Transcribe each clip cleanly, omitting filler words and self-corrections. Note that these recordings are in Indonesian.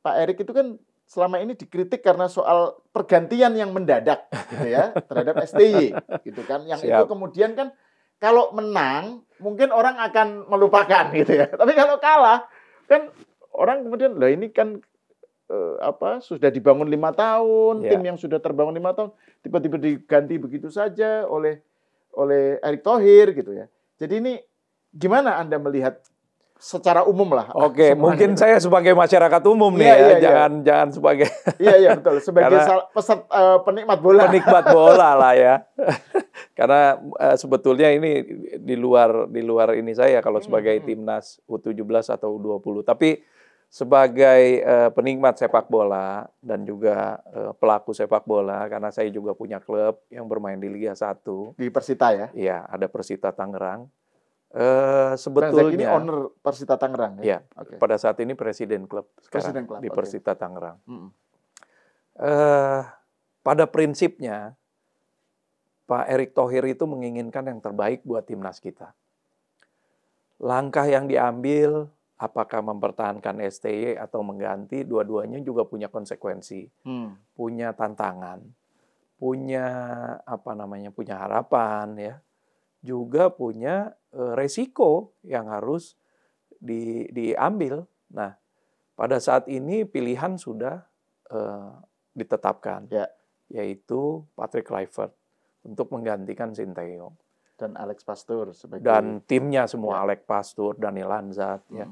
Pak Erick itu kan selama ini dikritik karena soal pergantian yang mendadak gitu ya terhadap STY gitu kan. Yang itu kemudian kan kalau menang mungkin orang akan melupakan gitu ya. Tapi kalau kalah kan orang kemudian lah ini kan sudah dibangun 5 tahun, tim yang sudah terbangun 5 tahun tiba-tiba diganti begitu saja oleh Erick Thohir gitu ya. Jadi ini gimana Anda melihat secara umum lah? Oke, mungkin saya sebagai masyarakat umum nih jangan sebagai Iya betul, sebagai penikmat bola. Penikmat bola lah ya. Karena sebetulnya ini di luar ini saya kalau sebagai timnas U17 atau U20. Tapi sebagai penikmat sepak bola dan juga pelaku sepak bola, karena saya juga punya klub yang bermain di Liga 1. Di Persita ya? Iya, ada Persita Tangerang. Sebetulnya ini owner Persita Tangerang ya? Iya, pada saat ini presiden klub sekarang di Persita Tangerang. Pada prinsipnya, Pak Erick Thohir itu menginginkan yang terbaik buat timnas kita. Langkah yang diambil, apakah mempertahankan STY atau mengganti, dua-duanya juga punya konsekuensi, punya tantangan, punya punya harapan ya, juga punya resiko yang harus diambil. Nah, pada saat ini pilihan sudah ditetapkan, yaitu Patrick Kluivert untuk menggantikan Sinteyong. Dan Alex Pastoor sebagai dan timnya semua, Alex Pastoor, Daniel Lanzat. Ya.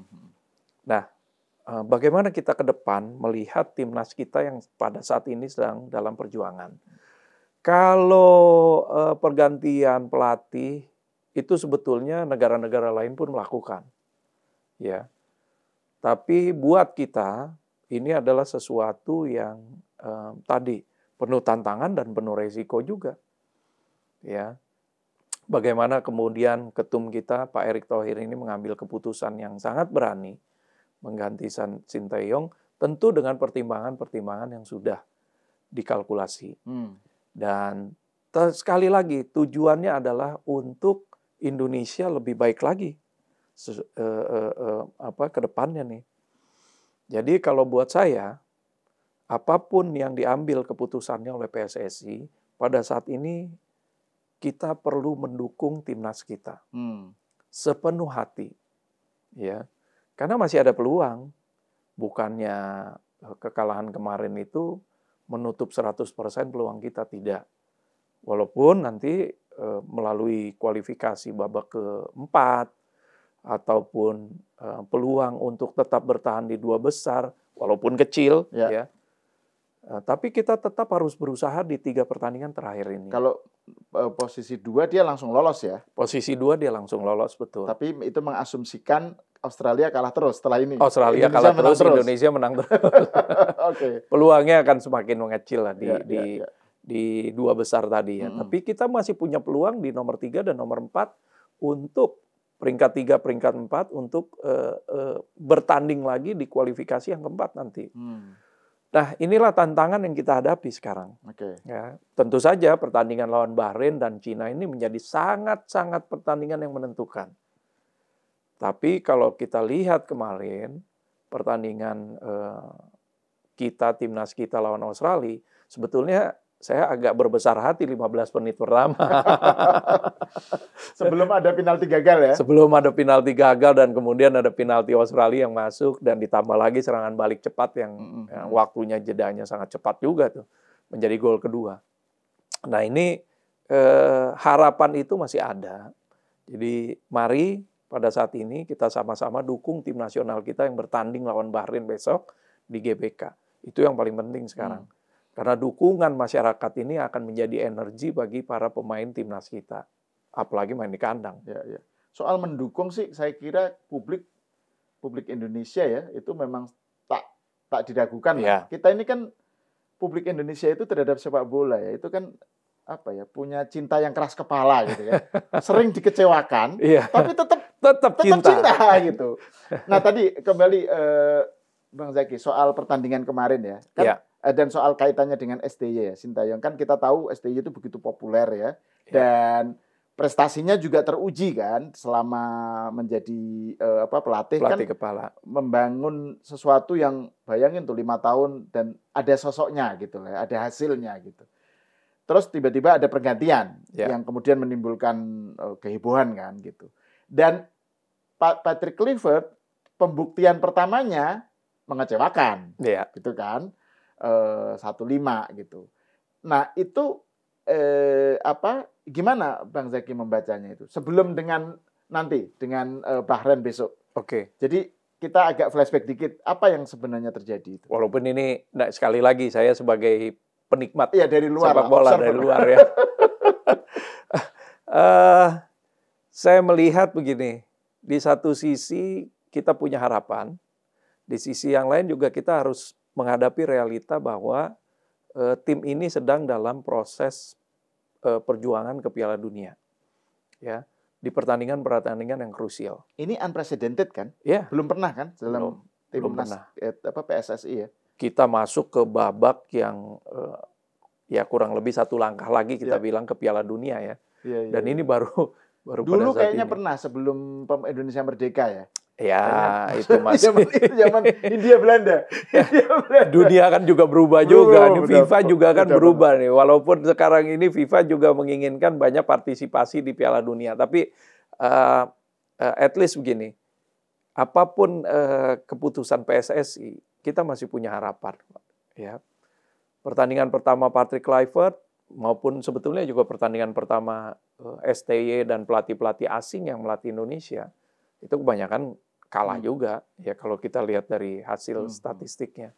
Nah, bagaimana kita ke depan melihat timnas kita yang pada saat ini sedang dalam perjuangan? Kalau pergantian pelatih itu sebetulnya negara-negara lain pun melakukan, ya. Tapi buat kita ini adalah sesuatu yang tadi penuh tantangan dan penuh resiko juga, ya. Bagaimana kemudian ketum kita Pak Erick Thohir ini mengambil keputusan yang sangat berani mengganti Sinteyong, tentu dengan pertimbangan-pertimbangan yang sudah dikalkulasi. Dan sekali lagi tujuannya adalah untuk Indonesia lebih baik lagi ke depannya nih. Jadi kalau buat saya, apapun yang diambil keputusannya oleh PSSI, pada saat ini kita perlu mendukung timnas kita sepenuh hati, ya, karena masih ada peluang. Bukannya kekalahan kemarin itu menutup 100% peluang kita, tidak. Walaupun nanti melalui kualifikasi babak keempat ataupun peluang untuk tetap bertahan di 2 besar, walaupun kecil, ya. Tapi kita tetap harus berusaha di 3 pertandingan terakhir ini. Kalau posisi 2 dia langsung lolos ya? Posisi 2 dia langsung lolos, betul. Tapi itu mengasumsikan Australia kalah terus setelah ini. Australia kalah terus, Indonesia menang terus. Peluangnya akan semakin mengecil lah di 2 besar tadi ya. Tapi kita masih punya peluang di nomor 3 dan nomor 4 untuk peringkat 3, peringkat 4 untuk bertanding lagi di kualifikasi yang keempat nanti. Nah, inilah tantangan yang kita hadapi sekarang. Ya, tentu saja pertandingan lawan Bahrain dan Cina ini menjadi sangat-sangat pertandingan yang menentukan. Tapi kalau kita lihat kemarin pertandingan timnas kita lawan Australia, sebetulnya saya agak berbesar hati 15 menit pertama. Sebelum ada penalti gagal ya? Sebelum ada penalti gagal dan kemudian ada penalti Australia yang masuk dan ditambah lagi serangan balik cepat yang waktunya jedanya sangat cepat juga tuh. Menjadi gol kedua. Nah ini harapan itu masih ada. Jadi mari pada saat ini kita sama-sama dukung tim nasional kita yang bertanding lawan Bahrain besok di GBK. Itu yang paling penting sekarang. Karena dukungan masyarakat ini akan menjadi energi bagi para pemain timnas kita. Apalagi main di kandang. Ya. Soal mendukung sih, saya kira publik Indonesia ya, itu memang tak diragukan. Ya. Kita ini kan, publik Indonesia itu terhadap sepak bola ya, itu kan punya cinta yang keras kepala gitu ya. Sering dikecewakan, tapi tetap cinta gitu. Nah tadi kembali Bang Zaki, soal pertandingan kemarin ya. Kan, dan soal kaitannya dengan STY ya, Sinteyong. Kan kita tahu STY itu begitu populer ya. Dan prestasinya juga teruji kan selama menjadi pelatih kan, kepala, membangun sesuatu yang bayangin tuh 5 tahun dan ada sosoknya gitu lah, ada hasilnya gitu. Terus tiba-tiba ada pergantian yang kemudian menimbulkan kehebohan kan gitu. Dan Patrick Kluivert pembuktian pertamanya mengecewakan, gitu kan, 1-5 gitu. Nah itu gimana Bang Zaky membacanya itu? Sebelum dengan Bahrain besok. Oke. Jadi kita agak flashback dikit, apa yang sebenarnya terjadi itu? Walaupun ini sekali lagi saya sebagai penikmat dari luar, sepak bola dari luar ya. Saya melihat begini, di satu sisi kita punya harapan, di sisi yang lain juga kita harus menghadapi realita bahwa tim ini sedang dalam proses perjuangan ke Piala Dunia, ya, di pertandingan-pertandingan yang krusial. Ini unprecedented kan? Ya. Belum pernah kan dalam timnas PSSI ya? Kita masuk ke babak yang ya kurang lebih 1 langkah lagi kita bilang ke Piala Dunia ya. Dan ini baru dulu kayaknya pernah sebelum Indonesia merdeka ya. Ya, itu masih zaman Hindia Belanda. Dunia kan juga berubah juga. FIFA juga kan berubah nih. Walaupun sekarang ini FIFA juga menginginkan banyak partisipasi di Piala Dunia. Tapi at least begini, apapun keputusan PSSI, kita masih punya harapan. Ya. Pertandingan pertama Patrick Kluivert maupun sebetulnya juga pertandingan pertama STY dan pelatih-pelatih asing yang melatih Indonesia, itu kebanyakan kalah juga ya kalau kita lihat dari hasil statistiknya.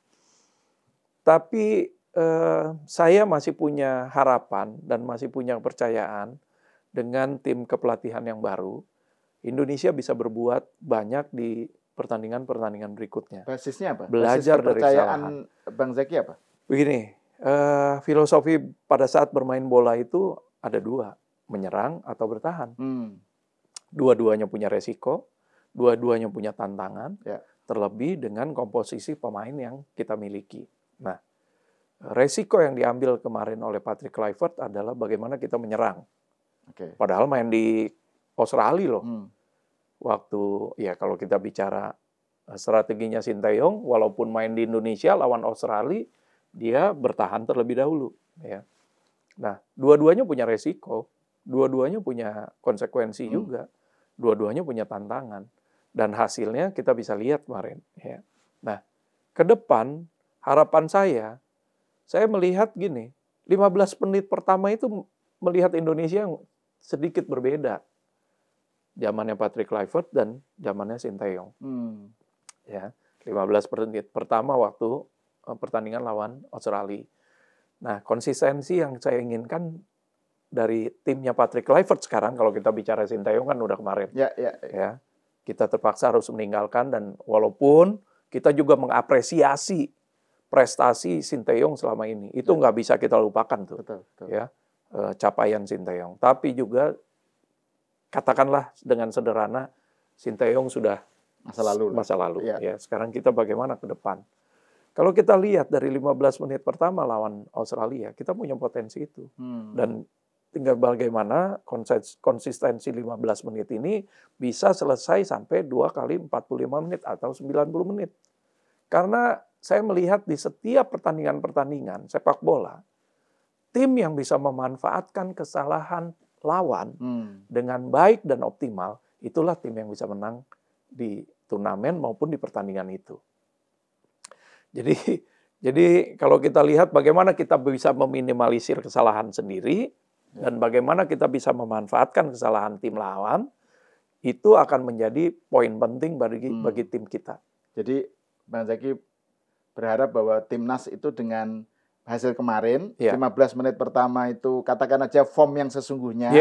Tapi saya masih punya harapan dan masih punya kepercayaan dengan tim kepelatihan yang baru, Indonesia bisa berbuat banyak di pertandingan-pertandingan berikutnya. Basisnya apa? Belajar Basis dari kesalahan. Bang Zaky apa? Begini, filosofi pada saat bermain bola itu ada 2, menyerang atau bertahan. Dua-duanya punya resiko, dua-duanya punya tantangan, terlebih dengan komposisi pemain yang kita miliki. Nah, resiko yang diambil kemarin oleh Patrick Kluivert adalah bagaimana kita menyerang. Padahal main di Australia loh. Waktu ya kalau kita bicara strateginya Sinteyong, walaupun main di Indonesia lawan Australia, dia bertahan terlebih dahulu. Ya. Nah, dua-duanya punya resiko, dua-duanya punya konsekuensi juga, dua-duanya punya tantangan. Dan hasilnya kita bisa lihat kemarin. Ya. Nah, ke depan harapan saya melihat gini, 15 menit pertama itu melihat Indonesia yang sedikit berbeda. Zamannya Patrick Kluivert dan zamannya Sinteyong. Ya, 15 menit pertama waktu pertandingan lawan Australia. Nah, konsistensi yang saya inginkan dari timnya Patrick Kluivert sekarang, kalau kita bicara Sinteyong kan udah kemarin. Ya. Kita terpaksa harus meninggalkan, dan walaupun kita juga mengapresiasi prestasi Sinteyong selama ini, itu nggak bisa kita lupakan tuh. Betul. Ya, capaian Sinteyong. Tapi juga katakanlah dengan sederhana, Sinteyong sudah masa lalu. Ya, sekarang kita bagaimana ke depan? Kalau kita lihat dari 15 menit pertama lawan Australia, kita punya potensi itu. Dan tinggal bagaimana konsistensi 15 menit ini bisa selesai sampai 2 kali 45 menit atau 90 menit. Karena saya melihat di setiap pertandingan-pertandingan sepak bola, tim yang bisa memanfaatkan kesalahan lawan dengan baik dan optimal, itulah tim yang bisa menang di turnamen maupun di pertandingan itu. Jadi kalau kita lihat bagaimana kita bisa meminimalisir kesalahan sendiri, dan bagaimana kita bisa memanfaatkan kesalahan tim lawan, itu akan menjadi poin penting bagi tim kita. Jadi Bang Zaky berharap bahwa timnas itu dengan hasil kemarin, 15 menit pertama itu katakan aja form yang sesungguhnya,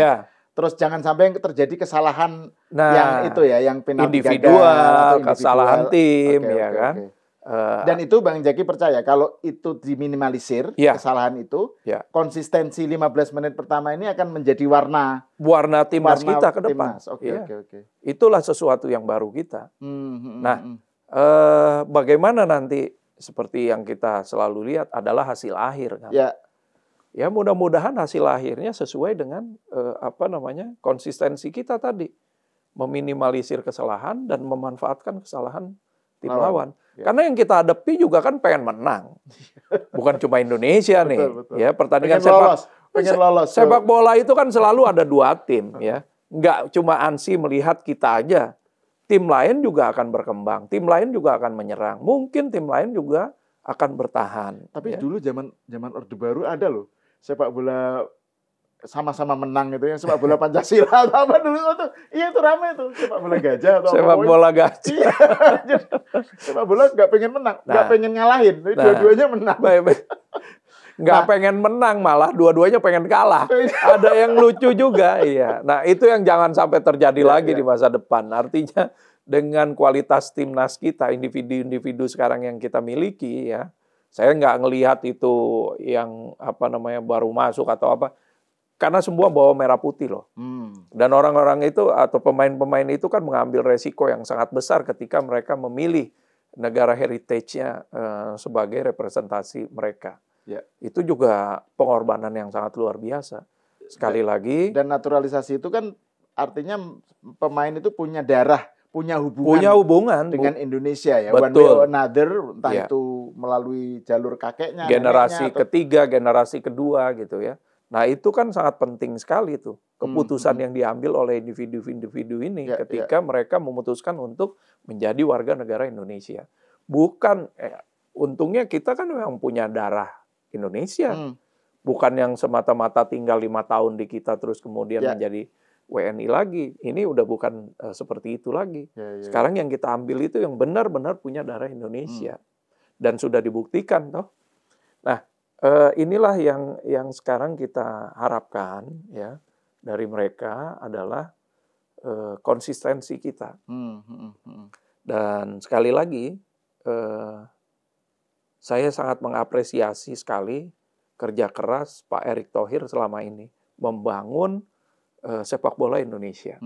terus jangan sampai terjadi kesalahan yang itu ya, yang penalti individual, kesalahan tim, kan. Dan itu Bang Zaky percaya kalau itu diminimalisir, kesalahan itu, konsistensi 15 menit pertama ini akan menjadi warna timnas kita ke depan. Itulah sesuatu yang baru kita. Nah, bagaimana nanti seperti yang kita selalu lihat adalah hasil akhir. Kan? Ya mudah-mudahan hasil akhirnya sesuai dengan konsistensi kita tadi, meminimalisir kesalahan dan memanfaatkan kesalahan tim lawan. Ya. Karena yang kita hadapi juga kan pengen menang, bukan cuma Indonesia nih. Betul. Ya pertandingan pengen lolos. Sepak bola itu kan selalu ada 2 tim, ya. Nggak cuma ANSI melihat kita aja. Tim lain juga akan berkembang, tim lain juga akan menyerang, mungkin tim lain juga akan bertahan. Tapi dulu zaman Orde Baru ada loh sepak bola sama-sama menang itu, yang sepak bola Pancasila atau apa dulu itu. Iya itu ramai itu, sepak bola gajah atau sepak bola gajah. Iya. Sepak bola nggak pengen menang, nggak pengen ngalahin, dua-duanya menang. Baik. Nggak pengen menang, malah dua-duanya pengen kalah. Ada yang lucu juga, iya. Nah itu yang jangan sampai terjadi lagi di masa depan. Artinya dengan kualitas timnas kita, individu-individu sekarang yang kita miliki, ya. Saya nggak ngelihat itu yang baru masuk atau apa. Karena semua bawa merah putih loh. Dan orang-orang itu atau pemain-pemain itu kan mengambil resiko yang sangat besar ketika mereka memilih negara heritage-nya sebagai representasi mereka. Ya. Itu juga pengorbanan yang sangat luar biasa. Sekali lagi. Dan naturalisasi itu kan artinya pemain itu punya darah, punya hubungan dengan Indonesia ya. Betul. One way or another, entah itu melalui jalur kakeknya, generasi ketiga, generasi kedua gitu ya. Nah itu kan sangat penting sekali tuh keputusan yang diambil oleh individu-individu ini ketika mereka memutuskan untuk menjadi warga negara Indonesia. Bukan, untungnya kita kan memang punya darah Indonesia, bukan yang semata-mata tinggal 5 tahun di kita terus kemudian menjadi WNI lagi. Ini udah bukan seperti itu lagi. Sekarang yang kita ambil itu yang benar-benar punya darah Indonesia dan sudah dibuktikan toh. Nah, inilah yang sekarang kita harapkan ya dari mereka adalah konsistensi kita. Dan sekali lagi saya sangat mengapresiasi sekali kerja keras Pak Erick Thohir selama ini membangun sepak bola Indonesia.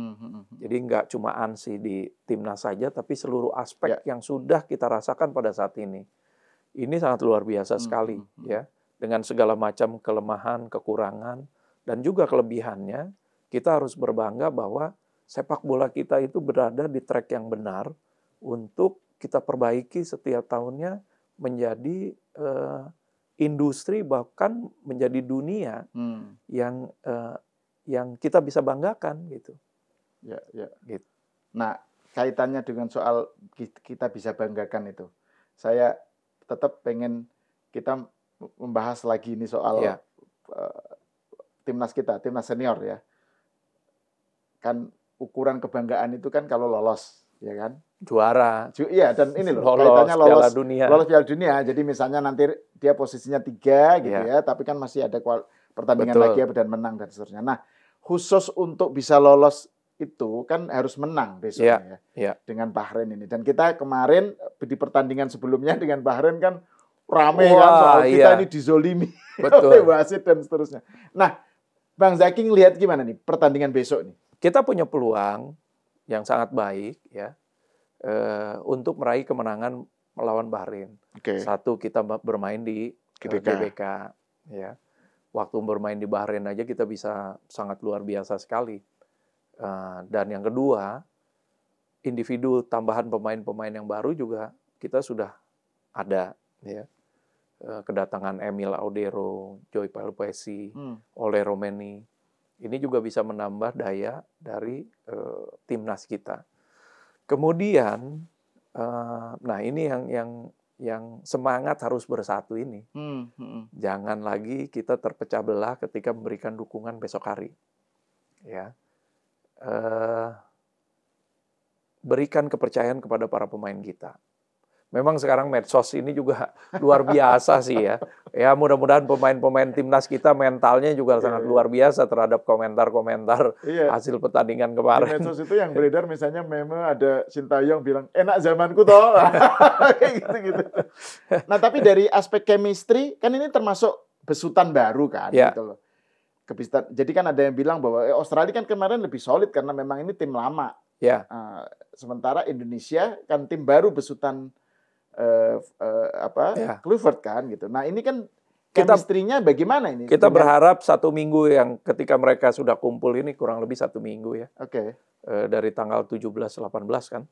Jadi nggak cuma ANSI di timnas saja, tapi seluruh aspek yang sudah kita rasakan pada saat ini. Ini sangat luar biasa sekali, ya. Dengan segala macam kelemahan, kekurangan, dan juga kelebihannya, kita harus berbangga bahwa sepak bola kita itu berada di track yang benar untuk kita perbaiki setiap tahunnya menjadi industri bahkan menjadi dunia yang kita bisa banggakan gitu. Ya. Gitu. Nah, kaitannya dengan soal kita bisa banggakan itu, saya tetap pengen kita membahas lagi ini soal timnas kita, timnas senior ya. Kan ukuran kebanggaan itu kan kalau lolos, ya kan? Juara. Iya, dan ini loh, kaitannya lolos Piala Dunia. Jadi misalnya nanti dia posisinya 3 gitu ya, tapi kan masih ada pertandingan lagi dan menang dan seterusnya. Nah, khusus untuk bisa lolos itu kan harus menang besoknya dengan Bahrain ini. Dan kita kemarin di pertandingan sebelumnya dengan Bahrain kan rame kan soal kita ini dizolimi oleh wasit dan seterusnya. Nah, Bang Zaky lihat gimana nih pertandingan besok nih? Kita punya peluang yang sangat baik ya untuk meraih kemenangan melawan Bahrain. Satu, kita bermain di GBK ya. Waktu bermain di Bahrain aja kita bisa sangat luar biasa sekali. Dan yang kedua, individu tambahan pemain-pemain yang baru juga kita sudah ada ya. Kedatangan Emil Audero, Joy Pelopesi, Ole Romeni. Ini juga bisa menambah daya dari timnas kita. Kemudian, nah ini yang semangat harus bersatu ini. Jangan lagi kita terpecah belah ketika memberikan dukungan besok hari. Ya, berikan kepercayaan kepada para pemain kita. Memang sekarang medsos ini juga luar biasa sih ya. Ya mudah-mudahan pemain-pemain timnas kita mentalnya juga sangat luar biasa terhadap komentar-komentar hasil pertandingan kemarin. Di medsos itu yang beredar misalnya ada Sintayong bilang enak zamanku toh. Kayak gitu-gitu. Nah, tapi dari aspek chemistry kan ini termasuk besutan baru kan gitu loh. Jadi kan ada yang bilang bahwa Australia kan kemarin lebih solid karena memang ini tim lama. Sementara Indonesia kan tim baru besutan Kluivert kan gitu. Nah ini kan chemistry-nya bagaimana ini? Kita berharap 1 minggu yang ketika mereka sudah kumpul ini kurang lebih 1 minggu ya. Oke. Dari tanggal 17-18 kan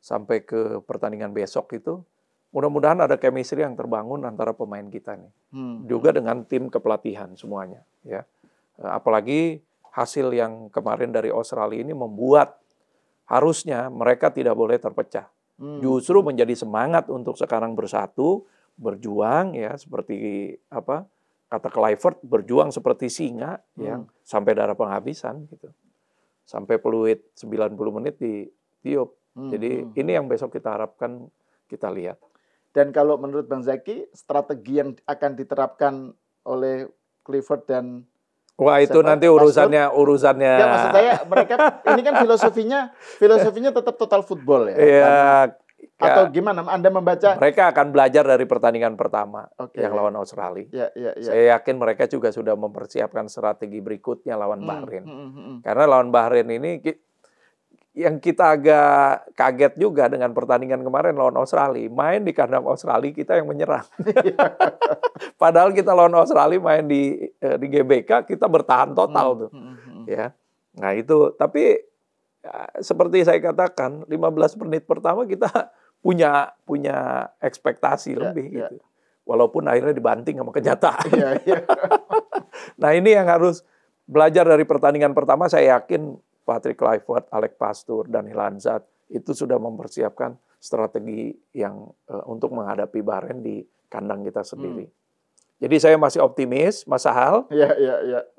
sampai ke pertandingan besok itu mudah-mudahan ada chemistry yang terbangun antara pemain kita nih. Juga dengan tim kepelatihan semuanya ya. Apalagi hasil yang kemarin dari Australia ini membuat harusnya mereka tidak boleh terpecah. Justru menjadi semangat untuk sekarang bersatu, berjuang ya seperti apa kata Kluivert, berjuang seperti singa yang sampai darah penghabisan gitu. Sampai peluit 90 menit ditiup. Jadi ini yang besok kita harapkan kita lihat. Dan kalau menurut Bang Zaki, strategi yang akan diterapkan oleh Kluivert dan wah itu nanti urusannya. Ya, maksud saya mereka ini kan filosofinya tetap total football ya. Iya. Atau gimana? Anda membaca? Mereka akan belajar dari pertandingan pertama yang lawan Australia. Ya. Saya yakin mereka juga sudah mempersiapkan strategi berikutnya lawan Bahrain. Karena lawan Bahrain ini yang kita agak kaget juga dengan pertandingan kemarin lawan Australia. Main di kandang Australia kita yang menyerang. Padahal kita lawan Australia main di GBK kita bertahan total tuh. Ya. Nah itu tapi ya, seperti saya katakan 15 menit pertama kita punya ekspektasi lebih gitu. Walaupun akhirnya dibanting sama kenyataan. Nah ini yang harus belajar dari pertandingan pertama. Saya yakin Patrick Kluivert, Alex Pastoor, dan Ilanzat itu sudah mempersiapkan strategi yang untuk menghadapi Bahrain di kandang kita sendiri. Jadi saya masih optimis, Mas Sahal.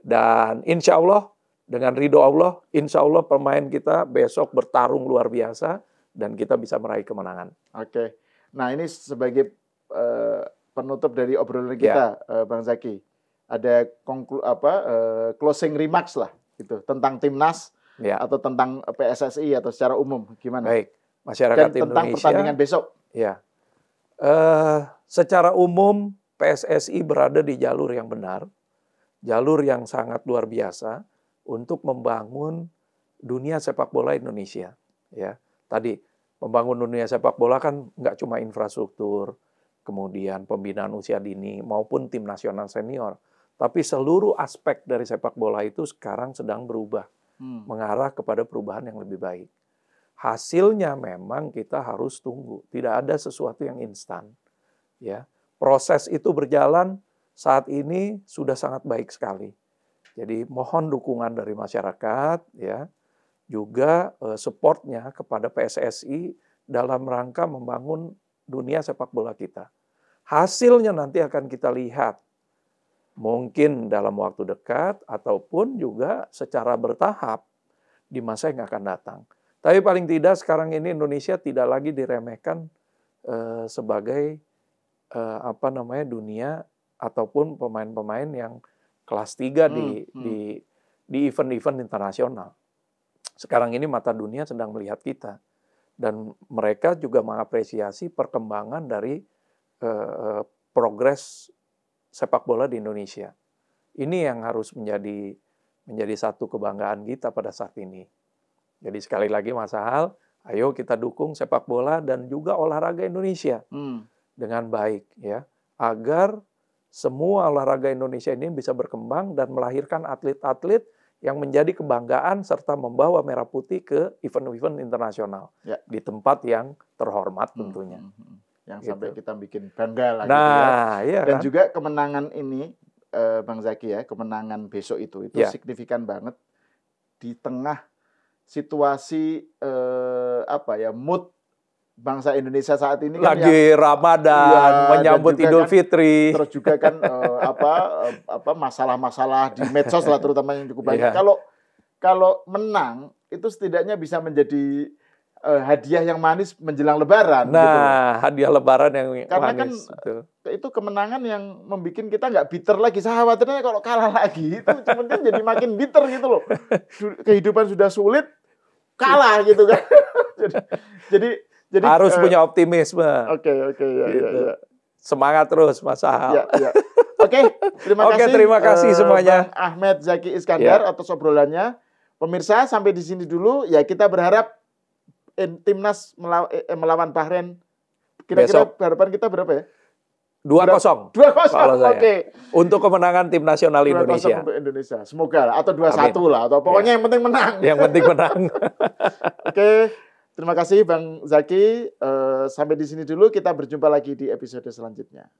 Dan insya Allah dengan ridho Allah, insya Allah pemain kita besok bertarung luar biasa dan kita bisa meraih kemenangan. Oke. Nah ini sebagai penutup dari obrolan kita, Bang Zaki, ada closing remarks lah, gitu tentang timnas atau tentang PSSI atau secara umum gimana? Baik, masyarakat dan tentang Indonesia. Pertandingan besok. Ya, secara umum PSSI berada di jalur yang benar, jalur yang sangat luar biasa untuk membangun dunia sepak bola Indonesia. Ya, tadi membangun dunia sepak bola kan nggak cuma infrastruktur, kemudian pembinaan usia dini maupun tim nasional senior, tapi seluruh aspek dari sepak bola itu sekarang sedang berubah, mengarah kepada perubahan yang lebih baik. Hasilnya memang kita harus tunggu, tidak ada sesuatu yang instan. Ya, proses itu berjalan saat ini sudah sangat baik sekali. Jadi mohon dukungan dari masyarakat, ya, juga supportnya kepada PSSI dalam rangka membangun dunia sepak bola kita. Hasilnya nanti akan kita lihat, mungkin dalam waktu dekat ataupun juga secara bertahap di masa yang akan datang. Tapi paling tidak sekarang ini Indonesia tidak lagi diremehkan sebagai dunia ataupun pemain-pemain yang kelas 3 di event-event internasional. Sekarang ini mata dunia sedang melihat kita dan mereka juga mengapresiasi perkembangan dari progres sepak bola di Indonesia. Ini yang harus menjadi satu kebanggaan kita pada saat ini. Jadi sekali lagi Mas Sahal, ayo kita dukung sepak bola dan juga olahraga Indonesia dengan baik ya, agar semua olahraga Indonesia ini bisa berkembang dan melahirkan atlet-atlet yang menjadi kebanggaan serta membawa merah putih ke event-event internasional di tempat yang terhormat tentunya. Yang sampai kita bikin bangga lah nah, gitu ya. Iya, dan kan? juga kemenangan ini Bang Zaki ya, kemenangan besok itu signifikan banget di tengah situasi mood bangsa Indonesia saat ini kan lagi Ramadan, menyambut Idul Fitri. Terus juga kan masalah-masalah di medsos lah terutama yang cukup banyak. Kalau menang itu setidaknya bisa menjadi hadiah yang manis menjelang Lebaran. Nah, gitu. hadiah Lebaran yang karena manis. Karena kan itu kemenangan yang membuat kita nggak bitter lagi. Saya khawatirnya kalau kalah lagi itu mungkin jadi makin bitter gitu loh. Kehidupan sudah sulit, kalah gitu kan. jadi harus punya optimisme. Oke, ya. Semangat terus Mas Sahal. Ya. Oke, terima kasih semuanya. Bang Ahmed Zaki Iskandar atas obrolannya. Pemirsa, sampai di sini dulu. Ya, kita berharap timnas melawan Bahrain. Kira-kira harapan kita berapa ya? 2-0. 2-0. Kalau saya. Oke. Untuk kemenangan tim nasional 2-0 Indonesia. untuk Indonesia. Semoga lah. Atau 2-1 lah. Atau pokoknya yang penting menang. Yang penting menang. Oke. Terima kasih Bang Zaky. Sampai di sini dulu. Kita berjumpa lagi di episode selanjutnya.